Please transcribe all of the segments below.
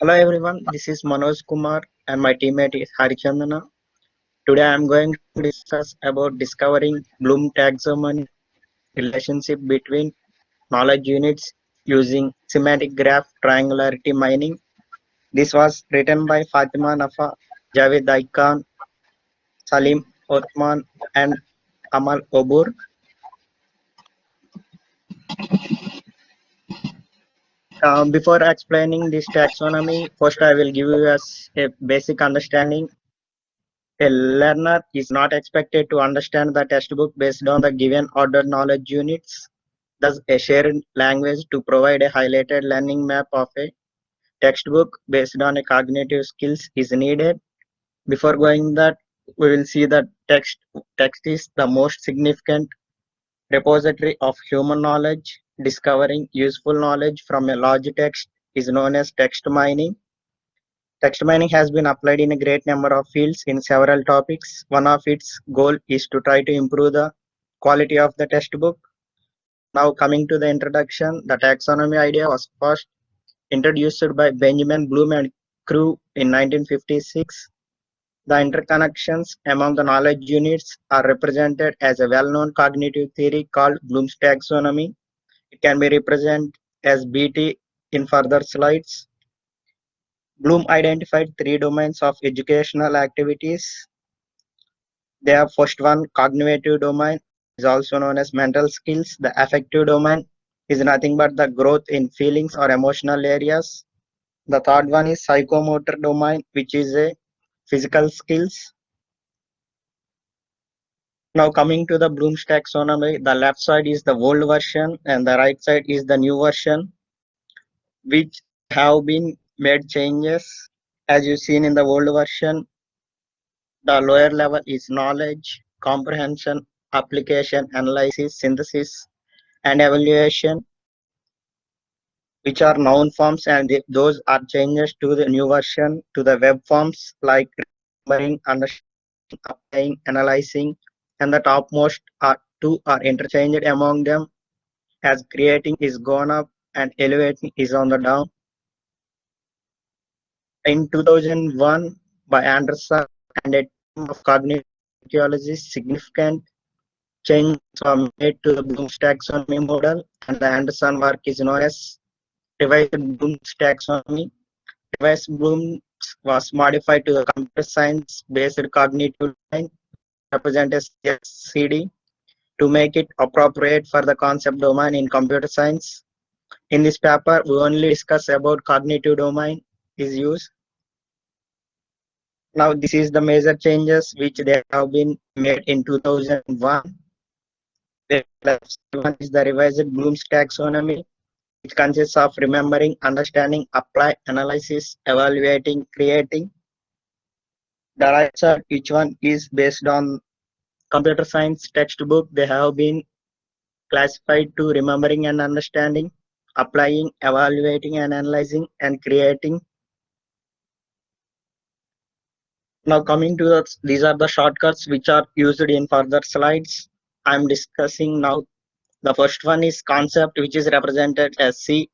Hello everyone, this is Manoj Kumar and my teammate is Harichandana. Today I am going to discuss about discovering Bloom taxonomy relationship between knowledge units using semantic graph triangularity mining. This was written by Fatima Nafa, Javed Aikhan, Salim Othman and Amal Obur. Before explaining this taxonomy, first I will give you a basic understanding. A learner is not expected to understand the textbook based on the given ordered knowledge units. Thus, a shared language to provide a highlighted learning map of a textbook based on a cognitive skills is needed. Before going that, we will see that text is the most significant repository of human knowledge. Discovering useful knowledge from a large text is known as text mining. Text mining has been applied in a great number of fields in several topics. One of its goal is to try to improve the quality of the textbook. Now coming to the introduction, the taxonomy idea was first introduced by Benjamin Bloom and crew in 1956. The interconnections among the knowledge units are represented as a well-known cognitive theory called Bloom's taxonomy. It can be represented as BT in further slides. Bloom identified three domains of educational activities. They have first one, cognitive domain, is also known as mental skills. The affective domain is nothing but the growth in feelings or emotional areas. The third one is psychomotor domain, which is a physical skills. Now coming to the Bloom's taxonomy, the left side is the old version and the right side is the new version, which have been made changes. As you seen in the old version, the lower level is knowledge, comprehension, application, analysis, synthesis, and evaluation, which are noun forms, and those are changes to the new version to the web forms like remembering, understanding, applying, analyzing, and the topmost are two are interchanged among them as creating is gone up and elevating is on the down. In 2001, by Anderson and a team of cognitive psychologists, significant changes were made to the Bloom's taxonomy model, and the Anderson work is known as revised Bloom's taxonomy. Revised Bloom's was modified to the computer science-based cognitive domain, represented as CSCD, to make it appropriate for the concept domain in computer science. In this paper, we only discuss about cognitive domain is used. Now, this is the major changes which they have been made in 2001. The left one is the revised Bloom's taxonomy, which consists of remembering, understanding, apply, analysis, evaluating, creating. The right side, each one is based on computer science textbook. They have been classified to remembering and understanding, applying, evaluating and analyzing, and creating. Now coming to these are the shortcuts which are used in further slides. I'm discussing now. The first one is concept, which is represented as C,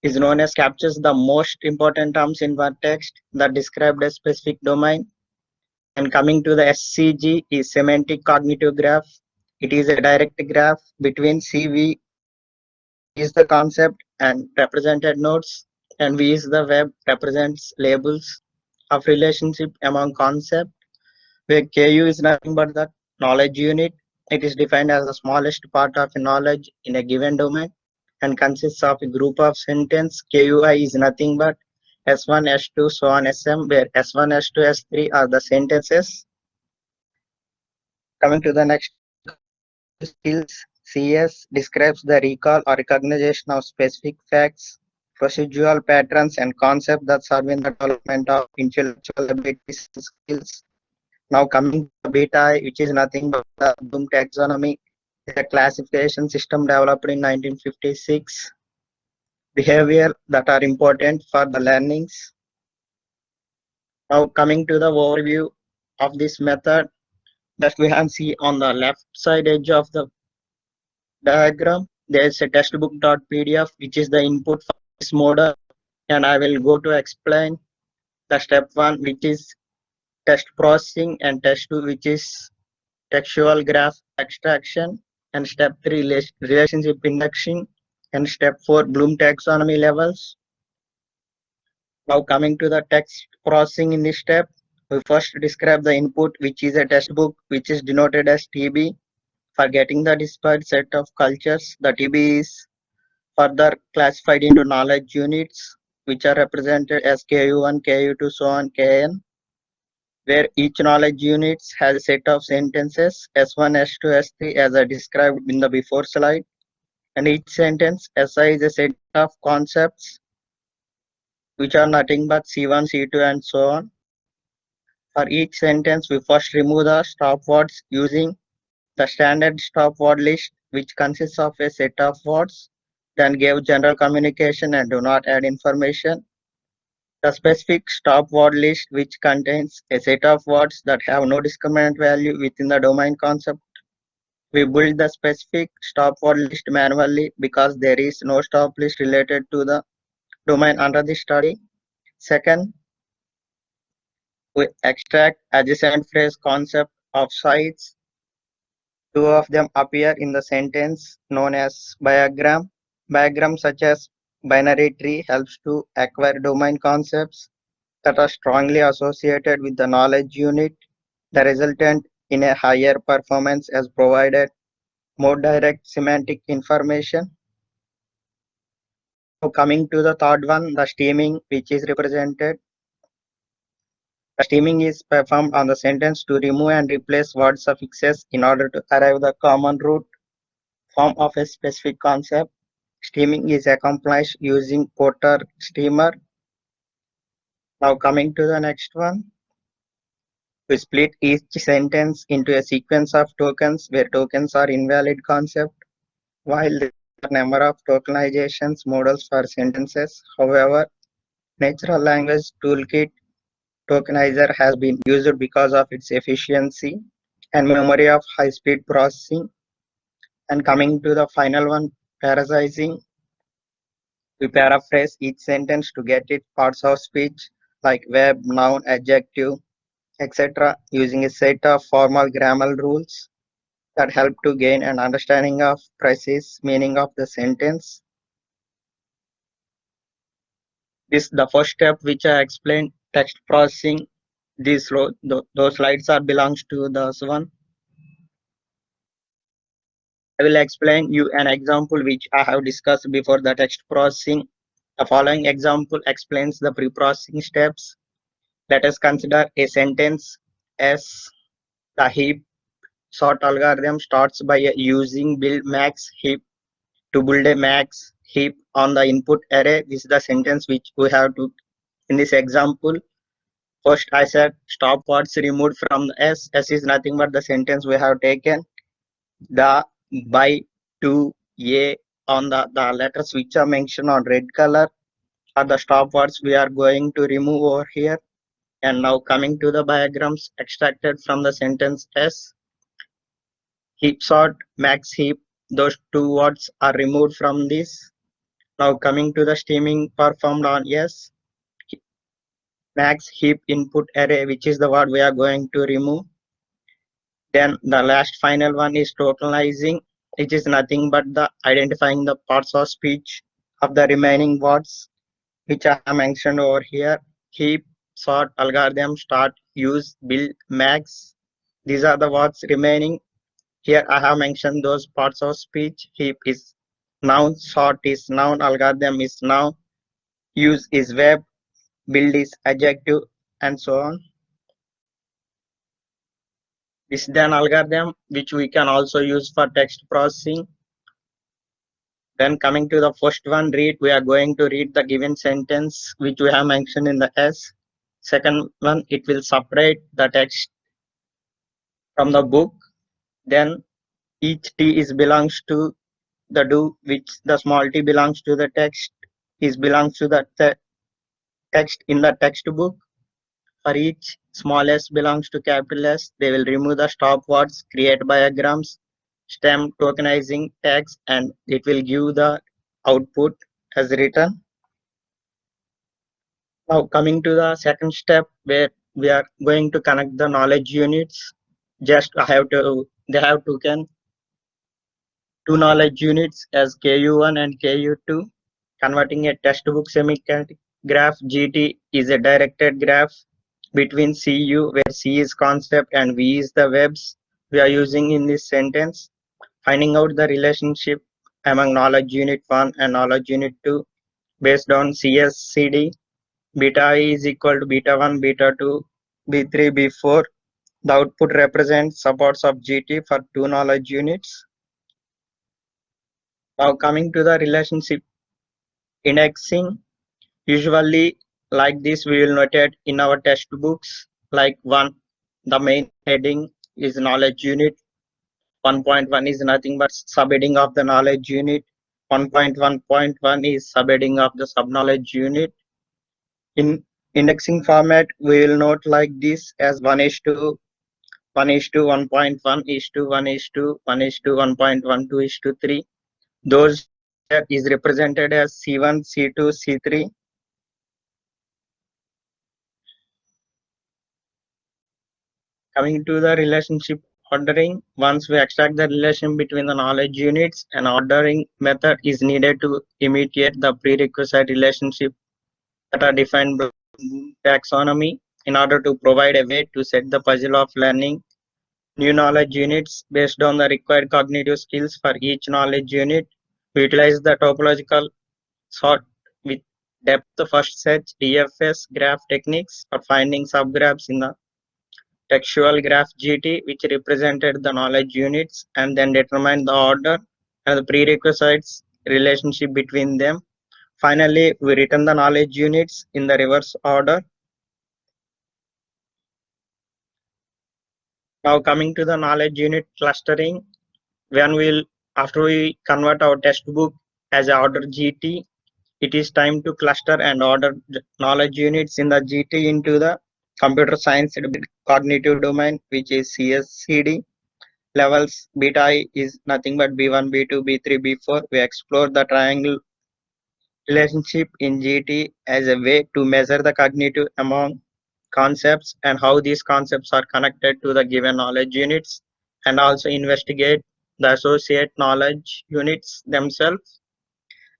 is known as captures the most important terms in one text that describe a specific domain. And coming to the SCG is semantic cognitive graph. It is a direct graph between CV is the concept and represented nodes, and V is the web represents labels of relationship among concept, where KU is nothing but the knowledge unit. It is defined as the smallest part of knowledge in a given domain and consists of a group of sentence. KUI is nothing but S1, S2, so on SM, where S1, S2, S3 are the sentences. Coming to the next skills, CS describes the recall or recognition of specific facts, procedural patterns, and concepts that serve in the development of intellectual abilities and skills. Now coming to beta, which is nothing but the Bloom taxonomy, is a classification system developed in 1956. Behavior that are important for the learnings. Now coming to the overview of this method that we can see on the left side edge of the diagram, there is a textbook.pdf which is the input for this model. and I will go to explain the step 1, which is text processing, and test 2, which is textual graph extraction, and step 3, relationship indexing, and step 4, Bloom taxonomy levels. Now coming to the text processing in this step, we first describe the input, which is a textbook, which is denoted as TB. For getting the desired set of cultures, the TB is further classified into knowledge units, which are represented as KU1, KU2, so on, KN, where each knowledge unit has a set of sentences S1, S2, S3 as I described in the before slide, and each sentence SI is a set of concepts which are nothing but C1, C2 and so on. For each sentence, we first remove the stop words using the standard stop word list, which consists of a set of words, then give general communication and do not add information. The specific stop word list, which contains a set of words that have no discriminant value within the domain concept. We build the specific stop word list manually because there is no stop list related to the domain under the study. Second, we extract adjacent phrase concept of sites. Two of them appear in the sentence known as biagram. Biagrams such as binary tree helps to acquire domain concepts that are strongly associated with the knowledge unit. The resultant in a higher performance has provided more direct semantic information. Now coming to the third one, the stemming, which is represented. The stemming is performed on the sentence to remove and replace word suffixes in order to arrive the common root form of a specific concept. Stemming is accomplished using Porter stemmer. Now coming to the next one, we split each sentence into a sequence of tokens where tokens are invalid concept, while there are number of tokenizations models for sentences. However, natural language toolkit tokenizer has been used because of its efficiency and memory of high-speed processing. And coming to the final one, paraphrasing, we paraphrase each sentence to get its parts of speech like verb, noun, adjective, etc. using a set of formal grammar rules that help to gain an understanding of precise meaning of the sentence. This the first step which I explained, text processing. Those slides are belongs to this one. I will explain you an example which I have discussed before the text processing. The following example explains the pre-processing steps. Let us consider a sentence as the heap sort algorithm starts by using build max heap to build a max heap on the input array. This is the sentence which we have to in this example. First I said stop words removed from the S. S is nothing but the sentence we have taken. The by to a on the letters which are mentioned on red color are the stop words we are going to remove over here. And now coming to the diagrams extracted from the sentence S, heap sort, max heap, those two words are removed from this. Now coming to the stemming performed on S, max heap input array, which is the word we are going to remove. Then the last final one is totalizing, which is nothing but the identifying the parts of speech of the remaining words, which I have mentioned over here. Heap, sort, algorithm, start, use, build, max. These are the words remaining. Here I have mentioned those parts of speech. Heap is noun, sort is noun, algorithm is noun, use is verb, build is adjective, and so on. This is an algorithm which we can also use for text processing. Then coming to the first one, read, we are going to read the given sentence which we have mentioned in the S. Second one, it will separate the text from the book. Then each T is belongs to the do, which the small t belongs to the text is belongs to the text in the textbook. For each small s belongs to capital S, they will remove the stop words, create diagrams, stem tokenizing tags, and it will give the output as written. Now coming to the second step where we are going to connect the knowledge units. They have taken two knowledge units as KU1 and KU2. Converting a textbook semi-static graph GT is a directed graph between CU where C is concept and V is the verbs we are using in this sentence. Finding out the relationship among knowledge unit 1 and knowledge unit 2 based on CSCD. Beta I is equal to beta 1, beta 2, B3, B4. The output represents supports of GT for two knowledge units. Now coming to the relationship indexing, usually like this we will notate in our textbooks like 1, the main heading is knowledge unit, 1.1 is nothing but subheading of the knowledge unit, 1.1.1 is subheading of the subknowledge unit. In indexing format, we will note like this as 1 is to 1 is to 1.1 is to 1 is to 1 is to 1.12 is to 3. Those here is represented as C1, C2, C3. Coming to the relationship ordering, once we extract the relation between the knowledge units, an ordering method is needed to imitate the prerequisite relationship that are defined by taxonomy in order to provide a way to set the puzzle of learning new knowledge units based on the required cognitive skills for each knowledge unit. We utilize the topological sort with depth first search DFS graph techniques for finding subgraphs in the textual graph GT, which represented the knowledge units, and then determine the order and the prerequisites relationship between them. Finally, we return the knowledge units in the reverse order. Now coming to the knowledge unit clustering, after we convert our textbook as a order GT, it is time to cluster and order knowledge units in the GT into the computer science cognitive domain, which is CSCD. Levels beta I is nothing but B1, B2, B3, B4. We explore the triangle relationship in GT as a way to measure the cognitive among concepts and how these concepts are connected to the given knowledge units, and also investigate the associate knowledge units themselves.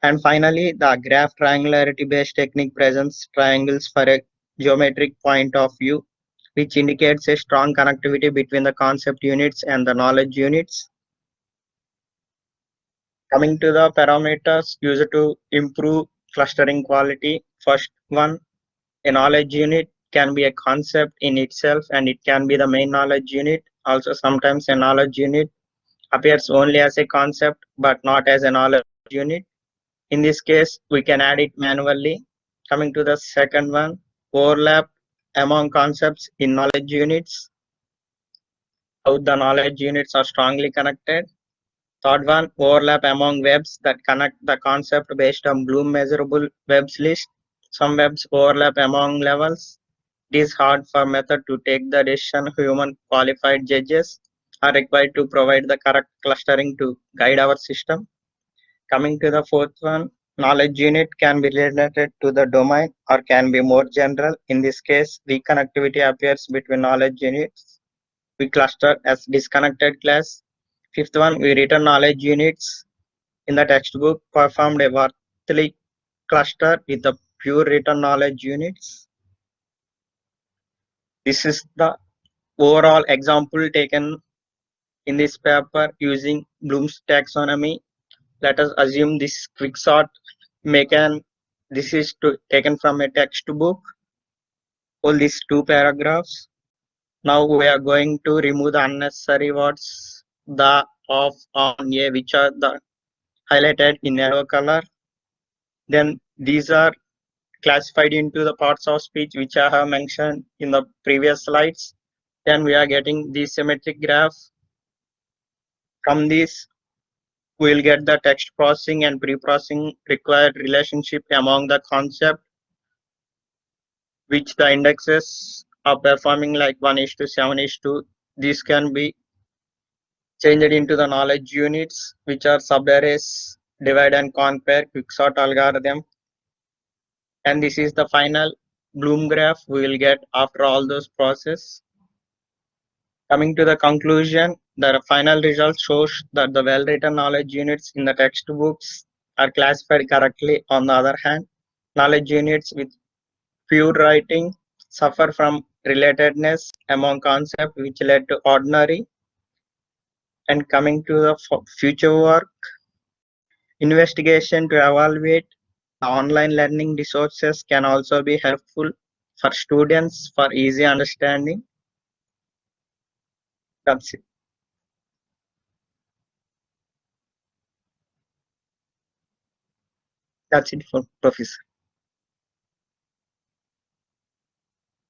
And finally, the graph triangularity based technique presents triangles for a geometric point of view, which indicates a strong connectivity between the concept units and the knowledge units. Coming to the parameters used to improve clustering quality. First one, a knowledge unit can be a concept in itself and it can be the main knowledge unit. Also, sometimes a knowledge unit appears only as a concept but not as a knowledge unit. In this case, we can add it manually. Coming to the second one, overlap among concepts in knowledge units. How the knowledge units are strongly connected. Third one, overlap among webs that connect the concept based on Bloom measurable webs list. Some webs overlap among levels. It is hard for method to take the decision. Human qualified judges are required to provide the correct clustering to guide our system. Coming to the fourth one, knowledge unit can be related to the domain or can be more general. In this case, weak connectivity appears between knowledge units. We cluster as disconnected class. Fifth one, we return knowledge units in the textbook, performed a Worthley cluster with the pure written knowledge units. This is the overall example taken in this paper using Bloom's taxonomy. Let us assume this quicksort this is taken from a textbook, all these two paragraphs. Now we are going to remove the unnecessary words, the, of, on, a, which are the highlighted in yellow color. Then these are classified into the parts of speech which I have mentioned in the previous slides. Then we are getting the symmetric graph. From this, we will get the text processing and pre-processing required relationship among the concept, which the indexes are performing like 1:7:2. These can be changed into the knowledge units, which are subarrays, divide and compare, quicksort algorithm. And this is the final Bloom graph we will get after all those process. Coming to the conclusion, the final result shows that the well-written knowledge units in the textbooks are classified correctly. On the other hand, knowledge units with pure writing suffer from relatedness among concepts which led to ordinary. And coming to the future work, investigation to evaluate the online learning resources can also be helpful for students for easy understanding. That's it. That's it for Professor.